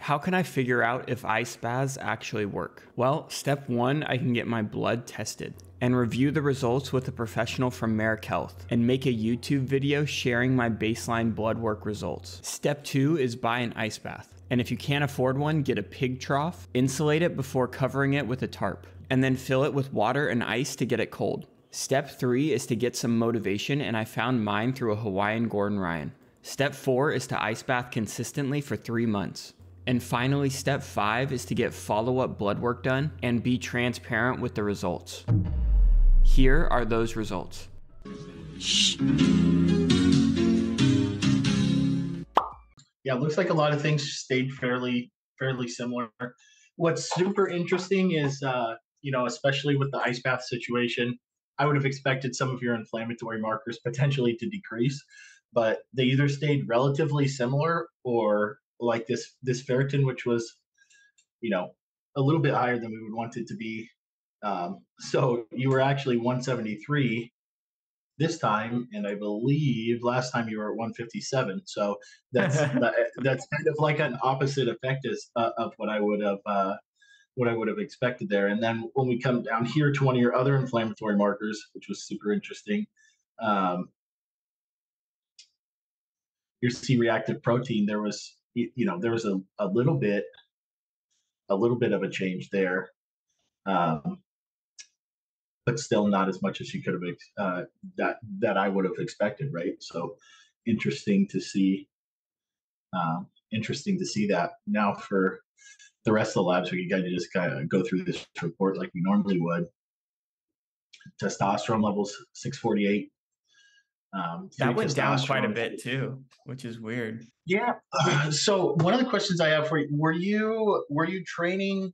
How can I figure out if ice baths actually work? Well, step one, I can get my blood tested and review the results with a professional from Marek Health and make a YouTube video sharing my baseline blood work results. Step two is buy an ice bath. And if you can't afford one, get a pig trough, insulate it before covering it with a tarp, and then fill it with water and ice to get it cold. Step three is to get some motivation, and I found mine through a Hawaiian Gordon Ryan. Step four is to ice bath consistently for 3 months. And finally, step five is to get follow-up blood work done and be transparent with the results. Here are those results. Yeah, it looks like a lot of things stayed fairly similar. What's super interesting is, especially with the ice bath situation, I would have expected some of your inflammatory markers potentially to decrease, but they either stayed relatively similar or like this ferritin, which was, a little bit higher than we would want it to be. So you were actually 173 this time, and I believe last time you were at 157. So that's kind of like an opposite effect of what I would have expected there. And then when we come down here to one of your other inflammatory markers, which was super interesting, your C-reactive protein, there was a little bit of a change there, but still not as much as you could have that I would have expected, right? So interesting to see that. Now for the rest of the labs, we got to just kind of go through this report like we normally would. Testosterone levels 648. That went down quite a bit too, which is weird. Yeah. So one of the questions I have for you: were you training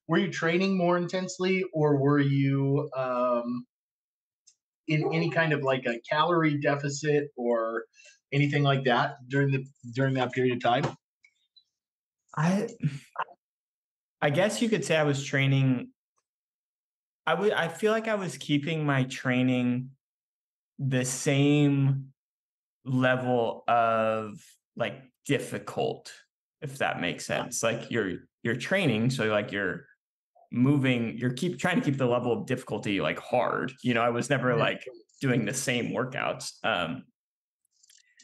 more intensely, or were you in any kind of like a calorie deficit or anything like that during that period of time? I guess you could say I was training. I feel like I was keeping my training the same level of like difficult, if that makes sense. Like you're training, so like you're moving, trying to keep the level of difficulty like hard. I was never like doing the same workouts. Right.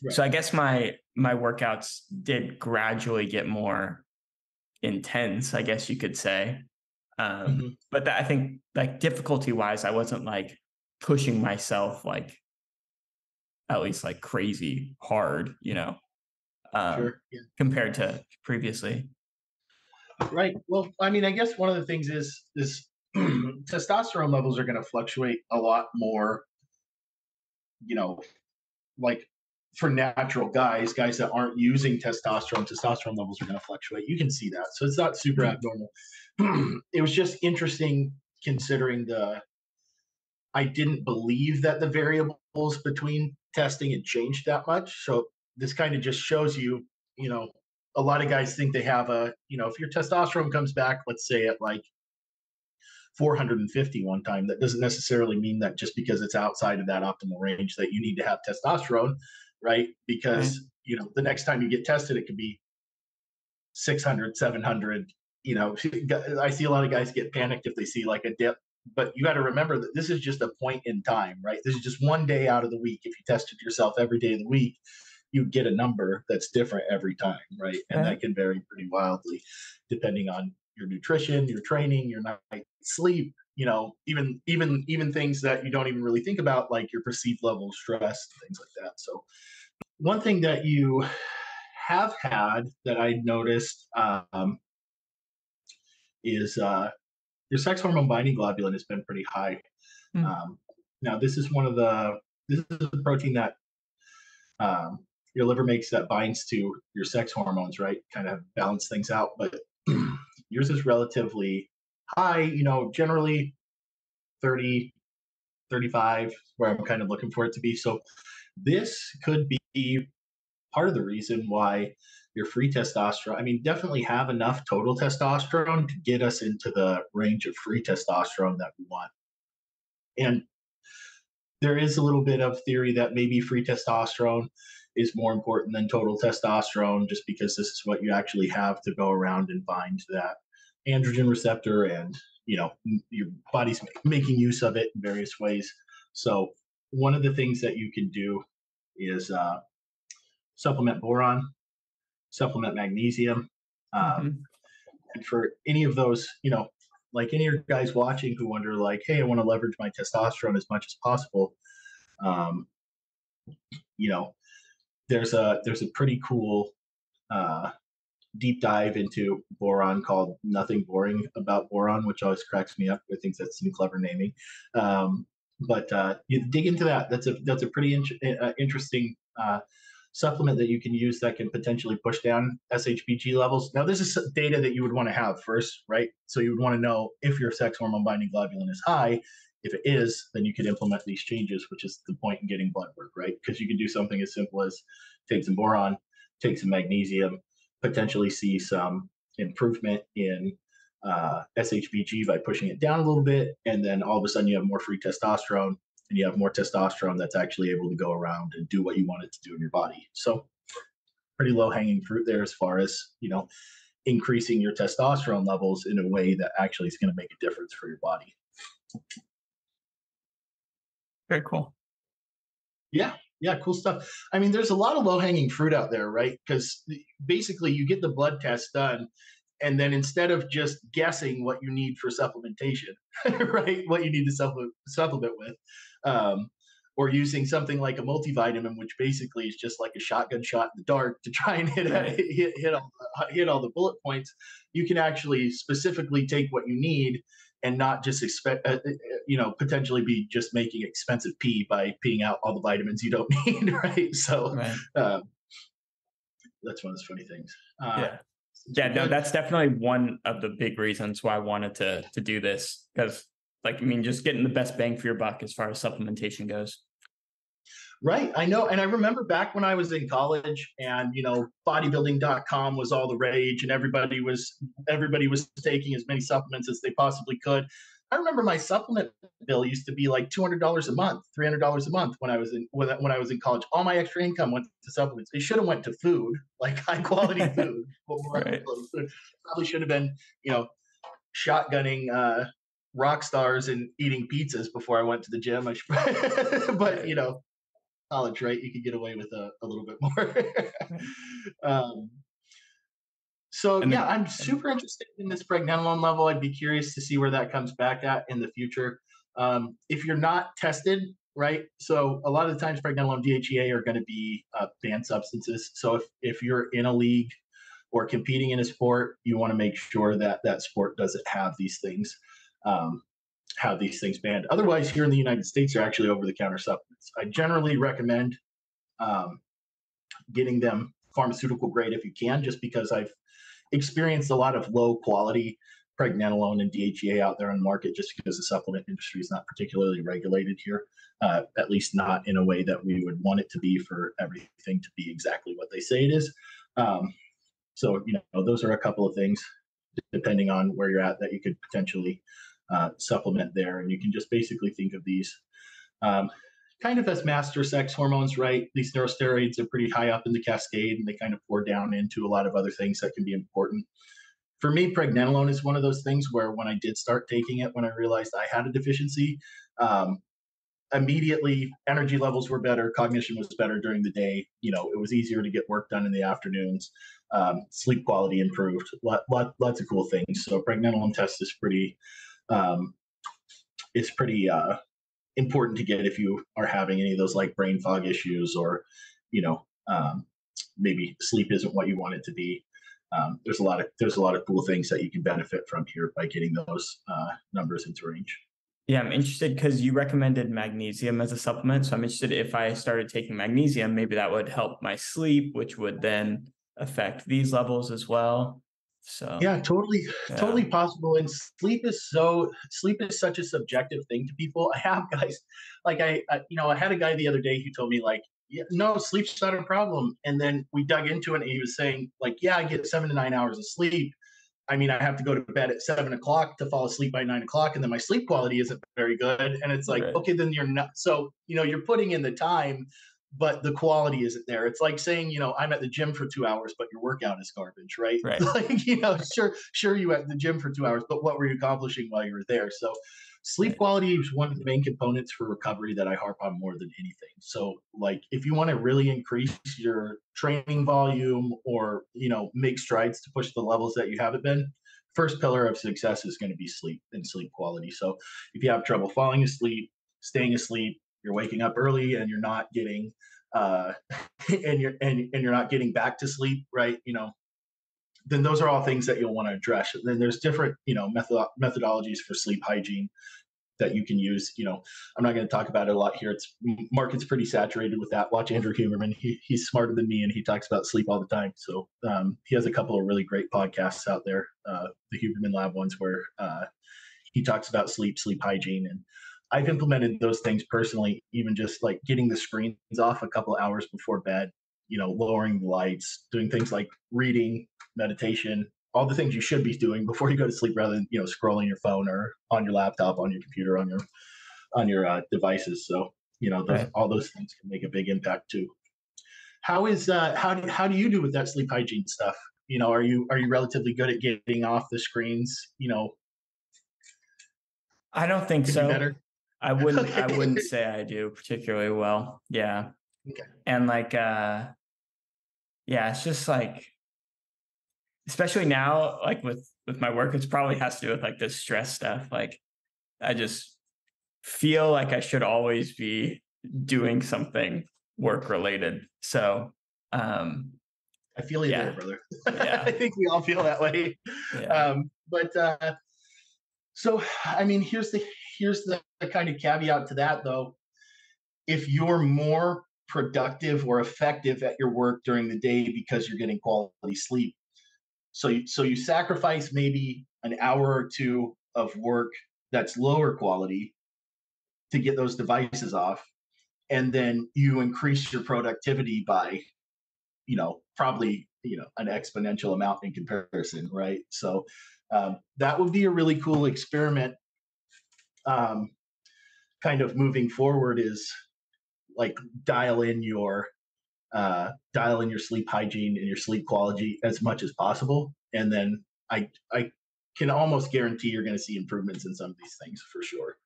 So I guess my workouts did gradually get more intense, I guess you could say. But I think like difficulty wise, I wasn't like pushing myself like at least like crazy hard, Sure. Yeah. compared to previously. Right. Well, I mean, I guess one of the things is testosterone levels are going to fluctuate a lot more, like for natural guys that aren't using testosterone levels are going to fluctuate. You can see that. So it's not super abnormal. It was just interesting considering I didn't believe that the variables between testing had changed that much. So this kind of just shows you, a lot of guys think they have if your testosterone comes back, let's say at like 450 one time, that doesn't necessarily mean that just because it's outside of that optimal range that you need to have testosterone, right? Because, the next time you get tested, it could be 600, 700. I see a lot of guys get panicked if they see like a dip, but you got to remember that this is just a point in time, right? This is just one day out of the week. If you tested yourself every day of the week, you get a number that's different every time, right? And that can vary pretty wildly depending on your nutrition, your training, your night sleep, even things that you don't even really think about, like your perceived level of stress, things like that. So one thing that you have had that I noticed is your sex hormone binding globulin has been pretty high. Now, this is a protein that your liver makes that binds to your sex hormones, right? Kind of balance things out. But yours is relatively high, generally 30, 35, where I'm kind of looking for it to be. So this could be part of the reason why your free testosterone, definitely have enough total testosterone to get us into the range of free testosterone that we want. And there is a little bit of theory that maybe free testosterone is more important than total testosterone, just because this is what you actually have to go around and bind that androgen receptor, and your body's making use of it in various ways. So one of the things that you can do is supplement boron, supplement magnesium. Hmm. And for any of those, like any of your guys watching who wonder, like, hey, I want to leverage my testosterone as much as possible. Um, you know, there's a pretty cool uh, deep dive into boron called "Nothing Boring About Boron," which always cracks me up. I think that's some clever naming. But you dig into that. That's a pretty interesting supplement that you can use that can potentially push down SHBG levels. Now, this is data that you would want to have first, right? So you would want to know if your sex hormone binding globulin is high. If it is, then you can implement these changes, which is the point in getting blood work, right? Because you can do something as simple as take some boron, take some magnesium, potentially see some improvement in SHBG by pushing it down a little bit, and then all of a sudden you have more free testosterone, and you have more testosterone that's actually able to go around and do what you want it to do in your body. So pretty low hanging fruit there as far as increasing your testosterone levels in a way that actually is going to make a difference for your body. Very cool. Yeah, cool stuff. I mean, there's a lot of low hanging fruit out there, right? Because basically you get the blood test done, and then instead of just guessing what you need for supplementation, right, what you need to supplement with, or using something like a multivitamin, which basically is just like a shotgun shot in the dark to try and Right. hit all the bullet points, you can actually specifically take what you need and not just expect, potentially be just making expensive pee by peeing out all the vitamins you don't need, right? So Right. uh, that's one of those funny things. Yeah. Since Yeah. we're No, good. that's definitely one of the big reasons why I wanted to do this, because, like, I mean, just getting the best bang for your buck as far as supplementation goes. Right, I know. And I remember back when I was in college, and bodybuilding.com was all the rage, and everybody was taking as many supplements as they possibly could. I remember my supplement bill used to be like $200 a month, $300 a month when I was in college. All my extra income went to supplements. It should have went to food, like high quality food, more high Right. quality food. Probably should have been, shotgunning rock stars and eating pizzas before I went to the gym. But Right. college, right? You could get away with a little bit more. Right. um, so And yeah, the I'm super interested in this pregnenolone level. I'd be curious to see where that comes back at in the future. If you're not tested, right? So a lot of the times pregnenolone, DHEA are going to be banned substances. So if you're in a league or competing in a sport, you want to make sure that that sport doesn't have these things. Have these things banned. Otherwise, here in the United States, they're actually over-the-counter supplements. I generally recommend um, getting them pharmaceutical grade if you can, just because I've experienced a lot of low-quality pregnenolone and DHEA out there on the market, just because the supplement industry is not particularly regulated here, at least not in a way that we would want it to be for everything to be exactly what they say it is. So, those are a couple of things, depending on where you're at, that you could potentially supplement there. And you can just basically think of these um, kind of as master sex hormones, right? These neurosteroids are pretty high up in the cascade, and they kind of pour down into a lot of other things that can be important. For me, pregnenolone is one of those things where when I did start taking it, when I realized I had a deficiency, um, immediately energy levels were better, cognition was better during the day. It was easier to get work done in the afternoons. Sleep quality improved. Lots of cool things. So pregnenolone test um, is pretty important to get if you are having any of those like brain fog issues, or you know um, maybe sleep isn't what you want it to be. There's a lot of cool things that you can benefit from here by getting those numbers into range. Yeah, I'm interested because you recommended magnesium as a supplement. So I'm interested, if I started taking magnesium, maybe that would help my sleep, which would then affect these levels as well. So, Yeah, totally, yeah. totally possible. And sleep is such a subjective thing to people. I have guys like I had a guy the other day who told me like, yeah, no, sleep's not a problem. And then we dug into it, and he was saying like, yeah, I get 7 to 9 hours of sleep. I mean, I have to go to bed at 7 o'clock to fall asleep by 9 o'clock, and then my sleep quality isn't very good. And it's like, Right. okay, then you're not. So you're putting in the time, but the quality isn't there. It's like saying, I'm at the gym for 2 hours, but your workout is garbage, right? Right. Like, sure, you at the gym for 2 hours, but what were you accomplishing while you were there? So sleep Right. quality is one of the main components for recovery that I harp on more than anything. So like if you want to really increase your training volume or, make strides to push the levels that you haven't been, first pillar of success is going to be sleep and sleep quality. So if you have trouble falling asleep, staying asleep, you're waking up early and you're not getting uh, and you're not getting back to sleep, right? Then those are all things that you'll want to address. And then there's different, methodologies for sleep hygiene that you can use. I'm not going to talk about it a lot here. It's market's pretty saturated with that. Watch Andrew Huberman. He's smarter than me, and he talks about sleep all the time. So he has a couple of really great podcasts out there, the Huberman Lab ones, where he talks about sleep hygiene, and I've implemented those things personally, even just like getting the screens off a couple hours before bed, lowering the lights, doing things like reading, meditation, all the things you should be doing before you go to sleep rather than, scrolling your phone or on your laptop, on your computer, on your devices. So, Right. all those things can make a big impact too. How do you do with that sleep hygiene stuff? Are you relatively good at getting off the screens? I don't think Could be so. better. I Okay. wouldn't say I do particularly well. Yeah. Okay. And like yeah, it's just like, especially now, like with my work, it's probably has to do with like this stress stuff. Like I just feel like I should always be doing something work related. So I feel you there, yeah, brother. yeah, I think we all feel that way. yeah. But so, I mean, here's the kind of caveat to that, though. If you're more productive or effective at your work during the day because you're getting quality sleep, so you sacrifice maybe an hour or two of work that's lower quality to get those devices off, and then you increase your productivity by probably an exponential amount in comparison, right? So that would be a really cool experiment. Um, Kind of moving forward is like dial in your sleep hygiene and your sleep quality as much as possible, and then I can almost guarantee you're going to see improvements in some of these things for sure.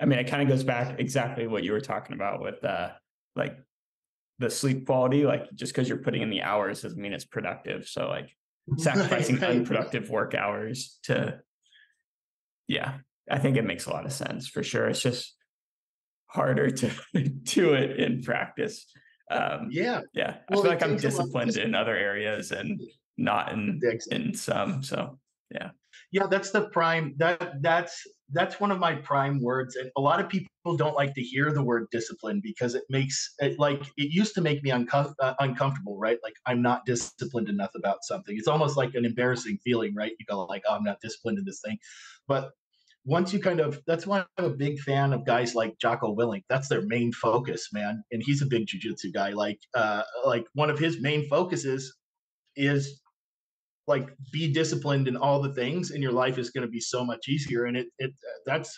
I mean, it kind of goes back exactly what you were talking about with like the sleep quality. Like just because you're putting in the hours doesn't mean it's productive. So like Right, sacrificing right. unproductive work hours to, yeah, I think it makes a lot of sense for sure. It's just harder to do it in practice. Yeah. Yeah, I Well, feel it like I'm takes a lot. disciplined in other areas and not in some. So yeah, Yeah, that's the prime that's one of my prime words, and a lot of people don't like to hear the word discipline because it makes it like it used to make me uncomfortable, right? Like I'm not disciplined enough about something. It's almost like an embarrassing feeling, right? You go like, oh, I'm not disciplined in this thing. But once you kind of that's why I'm a big fan of guys like Jocko Willink. That's their main focus, man. And he's a big jujitsu guy. Like one of his main focuses is like be disciplined in all the things and your life is going to be so much easier, and it that's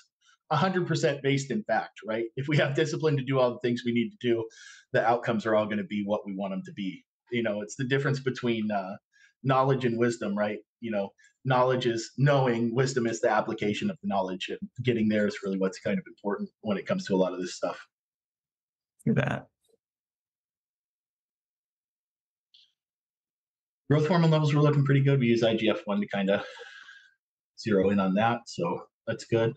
100% based in fact, right? If we have discipline to do all the things we need to do, the outcomes are all going to be what we want them to be. It's the difference between knowledge and wisdom, right? Knowledge is knowing, wisdom is the application of the knowledge, and getting there is really what's kind of important when it comes to a lot of this stuff. do that. Growth hormone levels were looking pretty good. We use IGF-1 to kind of zero in on that, so that's good.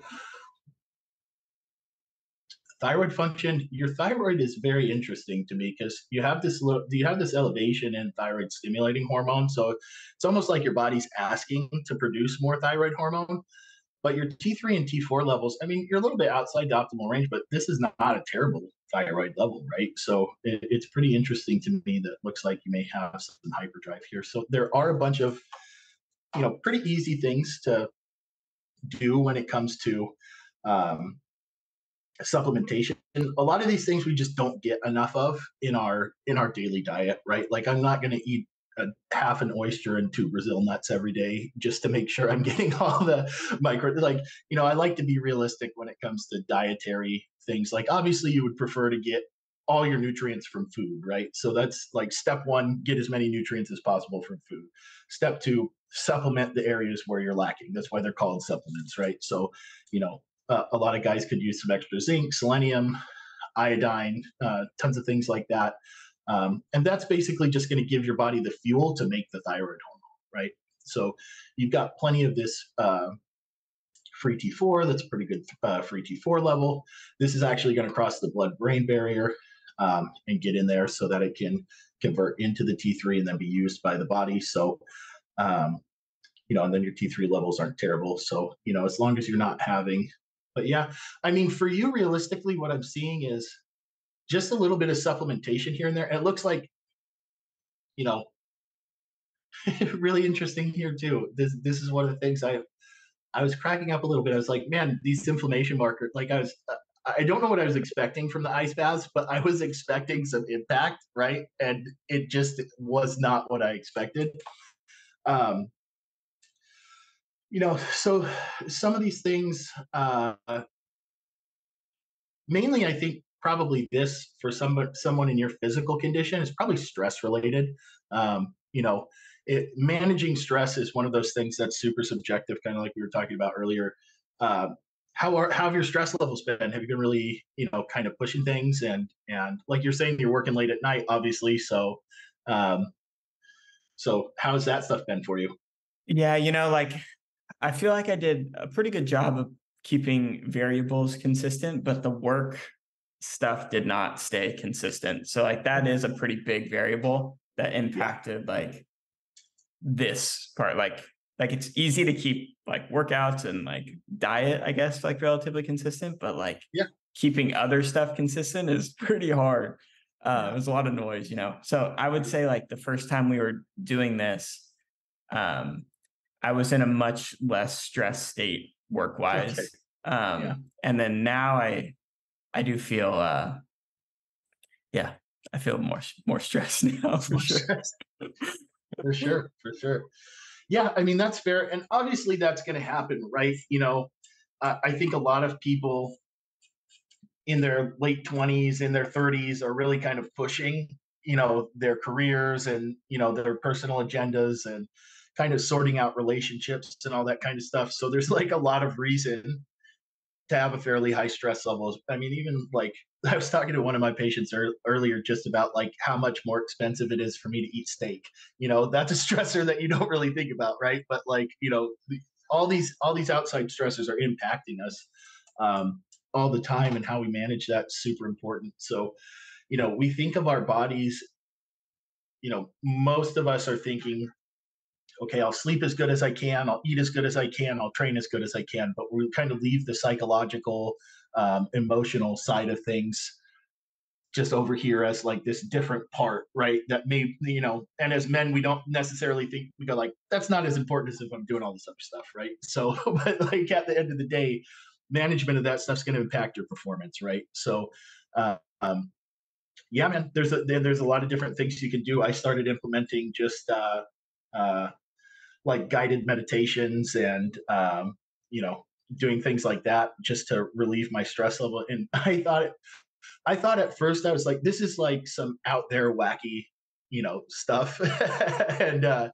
Thyroid function, your thyroid is very interesting to me because you have this elevation in thyroid stimulating hormone. So it's almost like your body's asking to produce more thyroid hormone. But your T3 and T4 levels, I mean, you're a little bit outside the optimal range, but this is not a terrible thyroid level, right? So it's pretty interesting to me that looks like you may have some hyperdrive here. So there are a bunch of pretty easy things to do when it comes to um, supplementation. A lot of these things we just don't get enough of in our daily diet, right? Like I'm not going to eat a half an oyster and two Brazil nuts every day just to make sure I'm getting all the micro. Like I like to be realistic when it comes to dietary things. Like obviously you would prefer to get all your nutrients from food, right? So that's like step one, get as many nutrients as possible from food. Step two, supplement the areas where you're lacking. That's why they're called supplements, right? So, a lot of guys could use some extra zinc, selenium, iodine, tons of things like that. And that's basically just going to give your body the fuel to make the thyroid hormone, right? So you've got plenty of this free T4. That's a pretty good free T4 level. This is actually going to cross the blood-brain barrier and get in there so that it can convert into the T3 and then be used by the body. So, and then your T3 levels aren't terrible. So, as long as you're not having, but yeah, I mean, for you, realistically, what I'm seeing is just a little bit of supplementation here and there. And it looks like, you know, really interesting here too. This is one of the things I was cracking up a little bit. I was like, man, these inflammation markers, like I don't know what I was expecting from the ice baths, but I was expecting some impact, right? And it just was not what I expected. So some of these things, mainly I think probably this for someone in your physical condition is probably stress related. Managing stress is one of those things that's super subjective, kind of like we were talking about earlier. How have your stress levels been? Have you been really, kind of pushing things and like you're saying, you're working late at night, obviously. So, how's that stuff been for you? Yeah, like I feel like I did a pretty good job of keeping variables consistent, but the work stuff did not stay consistent. So like that is a pretty big variable that impacted like this part. Like it's easy to keep like workouts and like diet, I guess, like relatively consistent, but like keeping other stuff consistent is pretty hard. There's a lot of noise, So I would say like the first time we were doing this, I was in a much less stressed state work-wise. Okay. And then now I do feel I feel more stressed now for sure. For sure. Yeah, I mean that's fair, and obviously that's going to happen, right? I think a lot of people in their late 20s, in their 30s, are really kind of pushing, their careers and their personal agendas and kind of sorting out relationships and all that kind of stuff. So there's like a lot of reason to have a fairly high stress levels. I mean, even like I was talking to one of my patients earlier just about like how much more expensive it is for me to eat steak. That's a stressor that you don't really think about, right? But like, all these outside stressors are impacting us all the time, and how we manage that's super important. So, we think of our bodies, most of us are thinking, okay, I'll sleep as good as I can, I'll eat as good as I can, I'll train as good as I can, but we kind of leave the psychological, emotional side of things just over here as like this different part, right? That may, and as men, we don't necessarily think, we go like, that's not as important as if I'm doing all this other stuff, right? So, but like at the end of the day, management of that stuff's going to impact your performance, right? So, yeah, man, there's a lot of different things you can do. I started implementing just like guided meditations and doing things like that just to relieve my stress level. And I thought at first I was like, this is like some out there wacky, stuff. And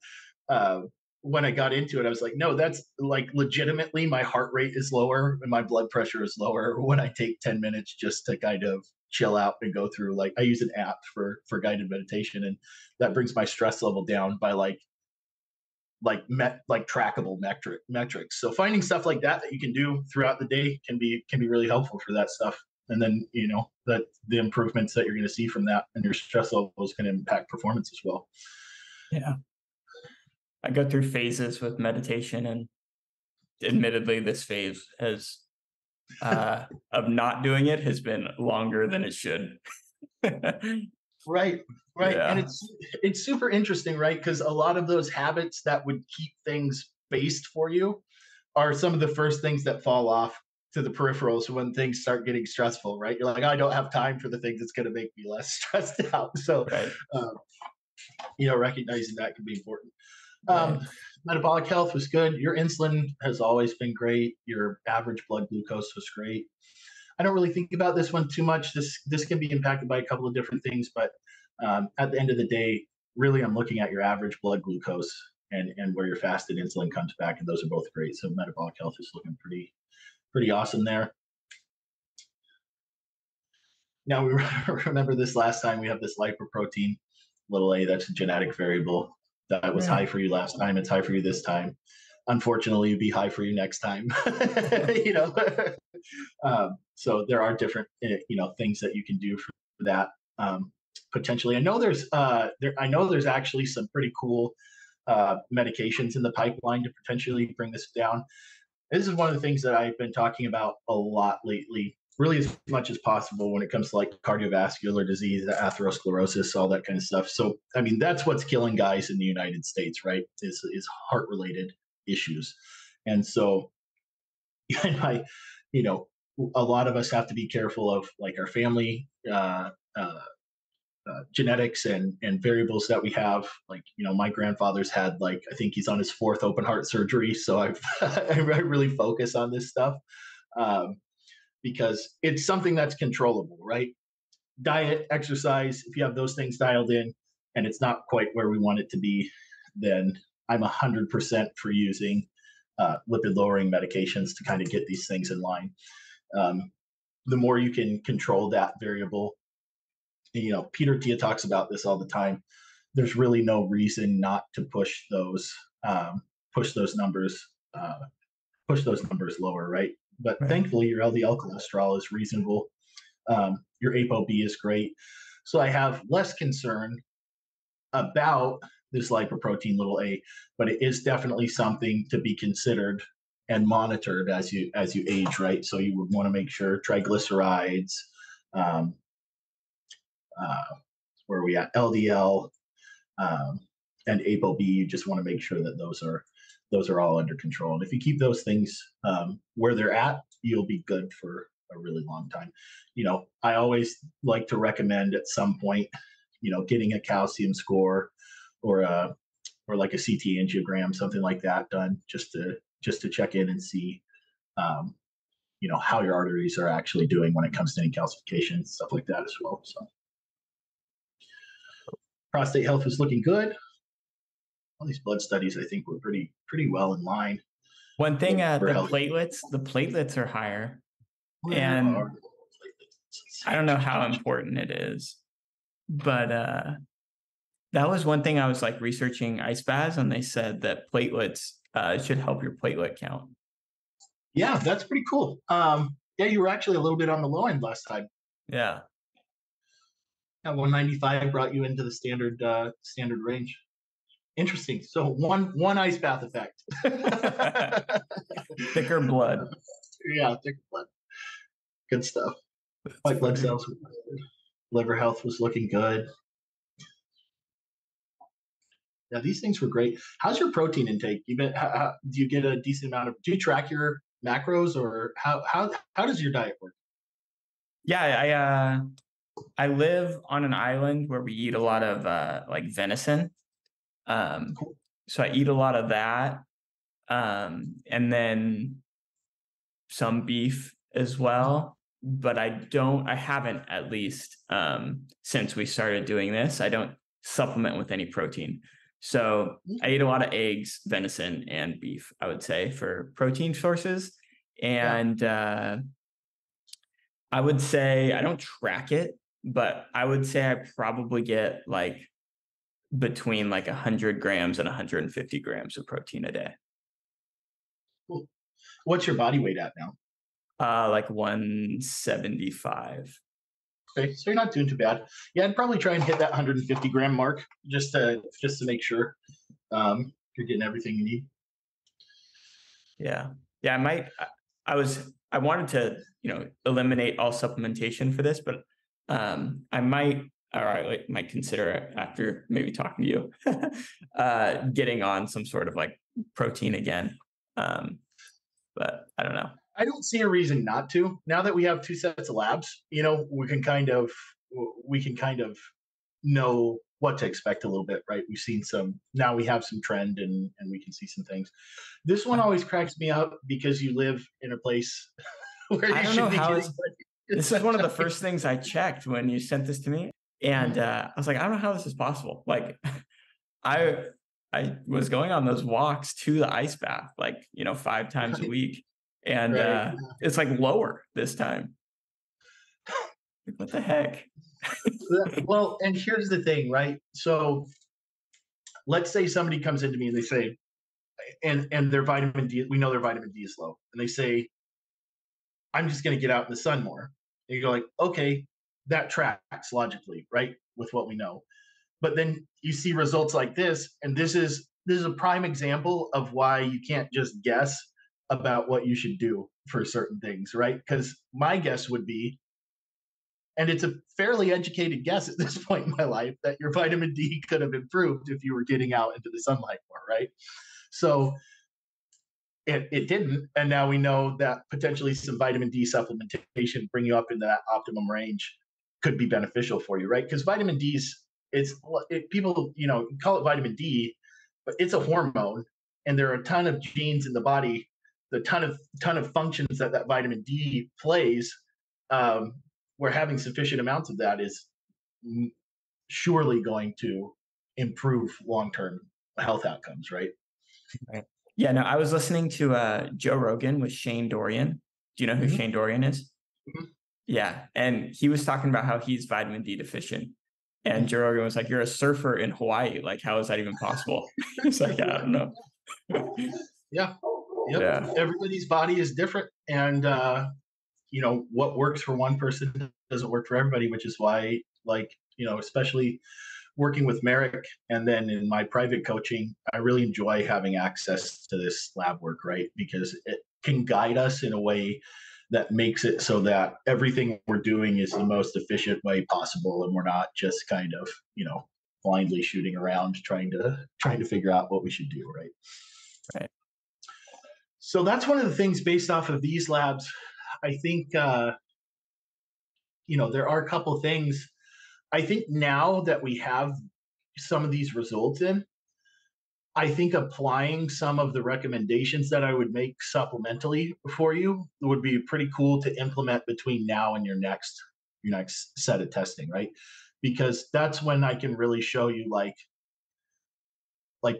when I got into it, I was like, no, that's like legitimately my heart rate is lower and my blood pressure is lower when I take 10 minutes just to kind of chill out and go through. Like I use an app for guided meditation, and that brings my stress level down by like trackable metrics. So finding stuff like that you can do throughout the day can be really helpful for that stuff. And then that the improvements that you're going to see from that and your stress levels can impact performance as well. Yeah, I go through phases with meditation, and admittedly, this phase has of not doing it has been longer than it should. Right. Yeah. And it's super interesting, right? Because a lot of those habits that would keep things based for you are some of the first things that fall off to the peripherals when things start getting stressful, right? You're like, I don't have time for the things that's going to make me less stressed out. So, right. Recognizing that can be important. Metabolic health was good. Your insulin has always been great. Your average blood glucose was great. I don't really think about this one too much. This can be impacted by a couple of different things, but at the end of the day, really, I'm looking at your average blood glucose and where your fasted insulin comes back, and those are both great. So metabolic health is looking pretty awesome there. Now we remember this last time. We have this lipoprotein, little a, that's a genetic variable that was high Right. for you last time. It's high for you this time. Unfortunately, it'd be high for you next time. you know, so there are different things that you can do for that. Potentially, I know there's actually some pretty cool medications in the pipeline to potentially bring this down. This is one of the things that I've been talking about a lot lately, really as much as possible when it comes to like cardiovascular disease, atherosclerosis, all that kind of stuff. So, I mean, that's what's killing guys in the United States, right? Is heart related issues. And so, I, a lot of us have to be careful of like our family, genetics and variables that we have. Like, my grandfather's had, like, I think he's on his fourth open heart surgery. So I really focus on this stuff because it's something that's controllable, right? Diet, exercise, if you have those things dialed in and it's not quite where we want it to be, then I'm 100% for using lipid lowering medications to kind of get these things in line. The more you can control that variable, Peter Tia talks about this all the time. There's really no reason not to push those numbers lower, right? But Right. thankfully, your LDL cholesterol is reasonable. Your ApoB is great, so I have less concern about this lipoprotein little a, but it is definitely something to be considered and monitored as you age, right? So you would want to make sure triglycerides, um, where are we at, LDL, um, and ApoB. You just want to make sure that those are all under control. And if you keep those things where they're at, you'll be good for a really long time. I always like to recommend at some point, getting a calcium score or like a CT angiogram, something like that done, just to check in and see, how your arteries are actually doing when it comes to any calcification, stuff like that as well. So prostate health is looking good. All these blood studies, I think, were pretty well in line. One thing, Liver health. the platelets are higher, Where and are I don't know how important it is, but that was one thing I was like researching ice baths, and they said that platelets should help your platelet count. Yeah, that's pretty cool. Yeah, you were actually a little bit on the low end last time. Yeah. Yeah, 195 brought you into the standard range. Interesting. So one ice bath effect. Thicker blood. Yeah, thicker blood. Good stuff. White blood cells. Liver health was looking good. Yeah, these things were great. How's your protein intake? Do you get a decent amount of? Do you track your macros, or how does your diet work? Yeah, I live on an island where we eat a lot of like venison. Cool. So I eat a lot of that, and then some beef as well. But I haven't, at least since we started doing this, I don't supplement with any protein. So I eat a lot of eggs, venison, and beef, I would say, for protein sources. And I would say I don't track it, but I would say I probably get like between like 100 grams and 150 grams of protein a day. Cool. What's your body weight at now? Like 175. Okay, so you're not doing too bad. Yeah, I'd probably try and hit that 150 gram mark just to make sure you're getting everything you need. Yeah. Yeah, I might I wanted to, eliminate all supplementation for this, but I might consider it after maybe talking to you, getting on some sort of like protein again. But I don't know. I don't see a reason not to. Now that we have two sets of labs, we can kind of know what to expect a little bit, right? We've seen now we have some trend and we can see some things. This one always cracks me up because you live in a place where I you don't know should be how getting This is one of the first things I checked when you sent this to me. And I was like, I don't know how this is possible. Like I I was going on those walks to the ice bath, like, 5 times a Right. week. And Right. it's like lower this time. Like, what the heck? Well, and here's the thing, right? So let's say somebody comes into me and they say, and their vitamin D, we know their vitamin D is low, and they say, I'm just going to get out in the sun more. And you go like, okay, that tracks logically, right, with what we know. But then you see results like this, and this is a prime example of why you can't just guess about what you should do for certain things, right? Because my guess would be, and it's a fairly educated guess at this point in my life, that your vitamin D could have improved if you were getting out into the sunlight more, right? So it didn't, and now we know that potentially some vitamin D supplementation, bring you up into that optimum range, could be beneficial for you, right? Because vitamin D's, people call it vitamin D, but it's a hormone, and there are a ton of genes in the body, the ton of functions that vitamin D plays, um, where having sufficient amounts of that is surely going to improve long term health outcomes, right? Right. Yeah, no, I was listening to Joe Rogan with Shane Dorian. Do you know who Mm-hmm. Shane Dorian is? Mm-hmm. Yeah. And he was talking about how he's vitamin D deficient. And Joe Rogan was like, "You're a surfer in Hawaii. Like, how is that even possible?" He's like, "Yeah, I don't know." Yeah. Yep. Yeah. Everybody's body is different, and what works for one person doesn't work for everybody, which is why, like, especially working with Marek and then in my private coaching, I really enjoy having access to this lab work, right? Because it can guide us in a way that makes it so that everything we're doing is the most efficient way possible, and we're not just kind of, blindly shooting around trying to figure out what we should do, right? Right. So that's one of the things based off of these labs. I think there are a couple things. I think now that we have some of these results in, I think applying some of the recommendations that I would make supplementally for you would be pretty cool to implement between now and your next set of testing, right? Because that's when I can really show you, like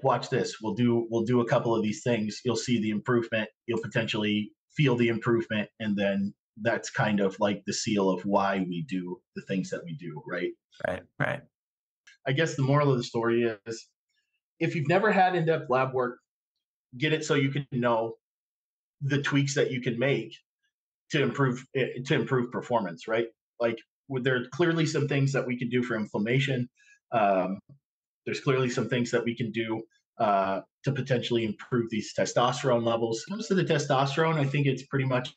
watch this. We'll do a couple of these things. You'll see the improvement. You'll potentially feel the improvement, and then that's kind of like the seal of why we do the things that we do, right? Right. Right. I guess the moral of the story is, if you've never had in-depth lab work, get it so you can know the tweaks that you can make to improve performance, right? Like, there are clearly some things that we can do for inflammation. Um, there's clearly some things that we can do to potentially improve these testosterone levels. When it comes to the testosterone, I think it's pretty much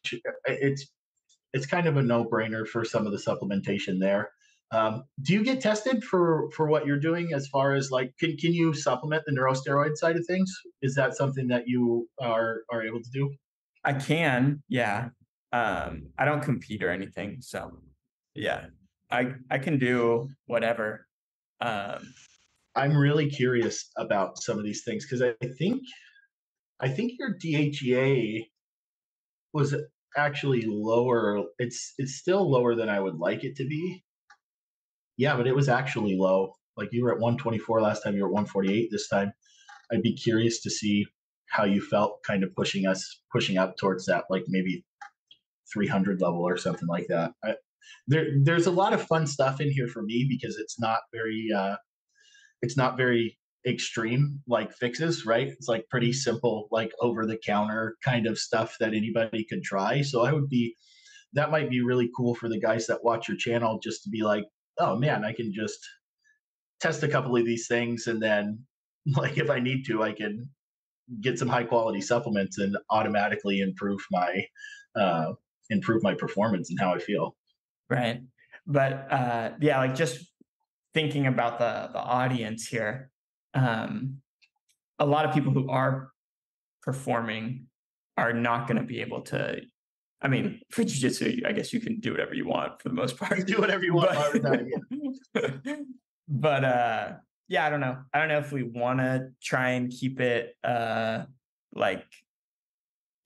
it's kind of a no-brainer for some of the supplementation there. Do you get tested for what you're doing, as far as, like, can you supplement the neurosteroid side of things? Is that something that you are able to do? I can. Yeah. I don't compete or anything. So yeah, I can do whatever. Um, I'm really curious about some of these things, because I think your DHEA was actually lower. It's still lower than I would like it to be. Yeah, but it was actually low. Like, you were at 124 last time. You were at 148 this time. I'd be curious to see how you felt, kind of pushing up towards that, like maybe 300 level or something like that. There's a lot of fun stuff in here for me, because it's not very extreme like fixes, right? It's like pretty simple, like over the counter kind of stuff that anybody could try. So that might be really cool for the guys that watch your channel, just to be like, oh man, I can just test a couple of these things, and then, like, if I need to, I can get some high quality supplements and automatically uh, improve my performance and how I feel. right. But yeah, like just thinking about the audience here, um, a lot of people who are performing are not going to be able to. I mean, for jujitsu, I guess you can do whatever you want for the most You part. do whatever you want all the time. Yeah. But yeah, I don't know. I don't know if we want to try and keep it like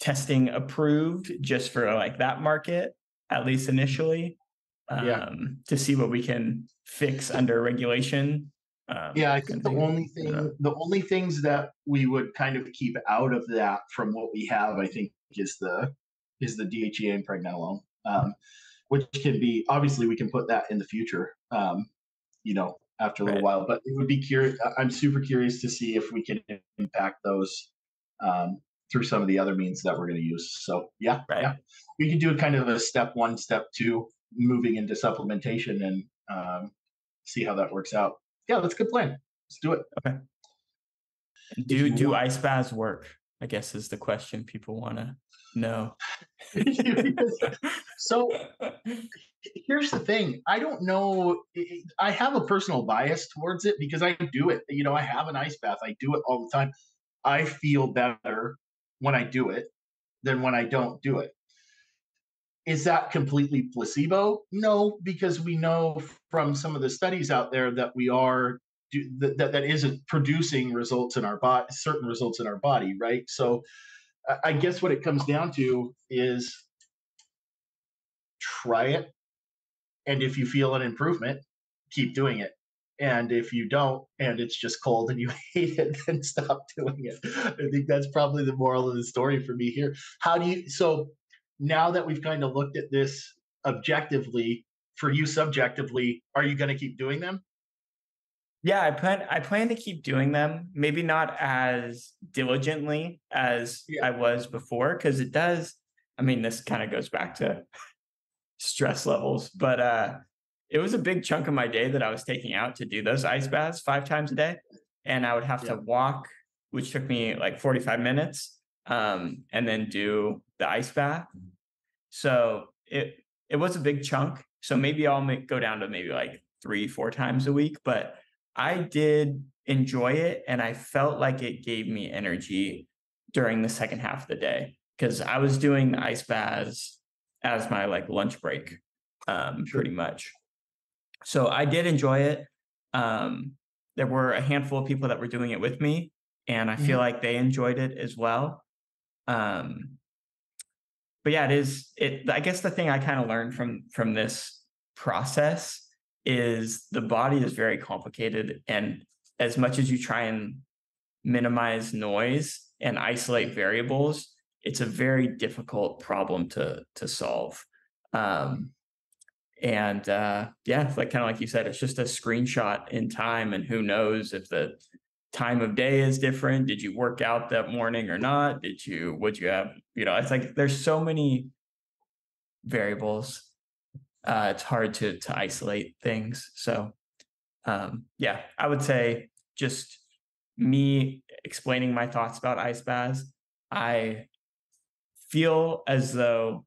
testing approved just for like that market, at least initially, Yeah. to see what we can fix under regulation. Yeah, I Kind think of thing. I don't know. the only things that we would kind of keep out of that from what we have, I think, is the DHEA and pregnenolone, which can be obviously we can put that in the future, after a little Right. while. But it would be curious. I'm super curious to see if we can impact those um, through some of the other means that we're going to use. So yeah, Right. yeah, we can do a kind of a step one, step two, moving into supplementation and see how that works out. Yeah, that's a good plan. Let's do it. Okay. And If you do want. ice baths work? I guess is the question people want to know. So here's the thing. I don't know. I have a personal bias towards it because I do it. I have an ice bath. I do it all the time. I feel better when I do it than when I don't do it. Is that completely placebo? No, because we know from some of the studies out there that we are that isn't producing results in our body, certain results in our body, right? So I guess what it comes down to is try it, and if you feel an improvement, keep doing it. And if you don't, and it's just cold and you hate it, then stop doing it. I think that's probably the moral of the story for me here. How do you, so now that we've kind of looked at this objectively, for you subjectively, are you going to keep doing them? Yeah, I plan to keep doing them, maybe not as diligently as Yeah. I was before, because it does. I mean, this kind of goes back to stress levels, but it was a big chunk of my day that I was taking out to do those ice baths 5 times a day, and I would have to Yeah. walk, which took me like 45 minutes, and then do the ice bath. So it was a big chunk. So maybe I'll go down to maybe like 3, 4 times a week, but I did enjoy it, and I felt like it gave me energy during the second half of the day because I was doing the ice baths as my like lunch break, Sure. pretty much. So I did enjoy it. Um, there were a handful of people that were doing it with me, and I feel Hmm. like they enjoyed it as well. Um, but yeah, it is it I guess the thing I kind of learned from this process is the body is very complicated, and as much as you try and minimize noise and isolate variables, it's a very difficult problem to solve. Um, and yeah, like kind of like you said, it's just a screenshot in time, and who knows if the time of day is different. Did you work out that morning or not? Would you have, it's like there's so many variables. It's hard to isolate things. So yeah, I would say just me explaining my thoughts about ice baths. I feel as though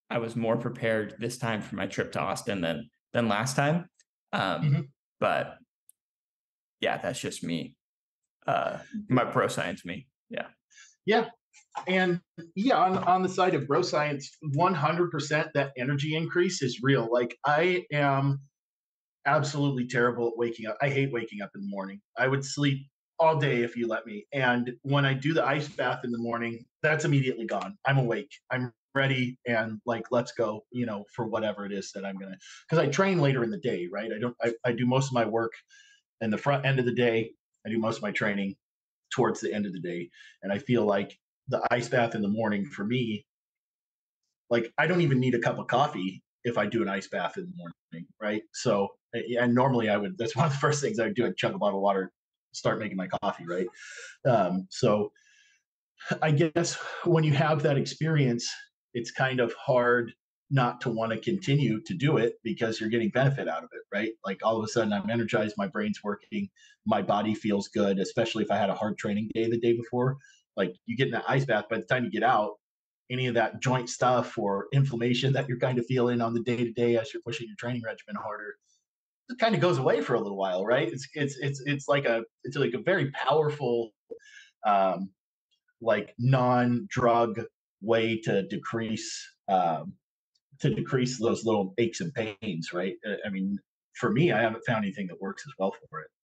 I was more prepared this time for my trip to Austin than last time. Hmm. But yeah, that's just me. My pro science me. Yeah. Yeah. And yeah, on the side of bro science, 100% that energy increase is real. Like I am absolutely terrible at waking up. I hate waking up in the morning. I would sleep all day if you let me. And when I do the ice bath in the morning, that's immediately gone. I'm awake. I'm ready and like let's go, for whatever it is that I'm gonna, because I train later in the day, right? I do most of my work in the front end of the day. I do most of my training towards the end of the day. And I feel like the ice bath in the morning for me, like I don't even need a cup of coffee if I do an ice bath in the morning, right? So, and normally I would. That's one of the first things I would do. I'd chug a bottle of water, start making my coffee, right? So, I guess when you have that experience, it's kind of hard not to want to continue to do it because you're getting benefit out of it, right? Like all of a sudden I'm energized, my brain's working, my body feels good, especially if I had a hard training day the day before. Like you get in that ice bath, by the time you get out, any of that joint stuff or inflammation that you're kind of feeling on the day to day as you're pushing your training regimen harder, it kind of goes away for a little while, right? It's like a very powerful um, like non-drug way to decrease those little aches and pains, right? I mean, for me, I haven't found anything that works as well for it.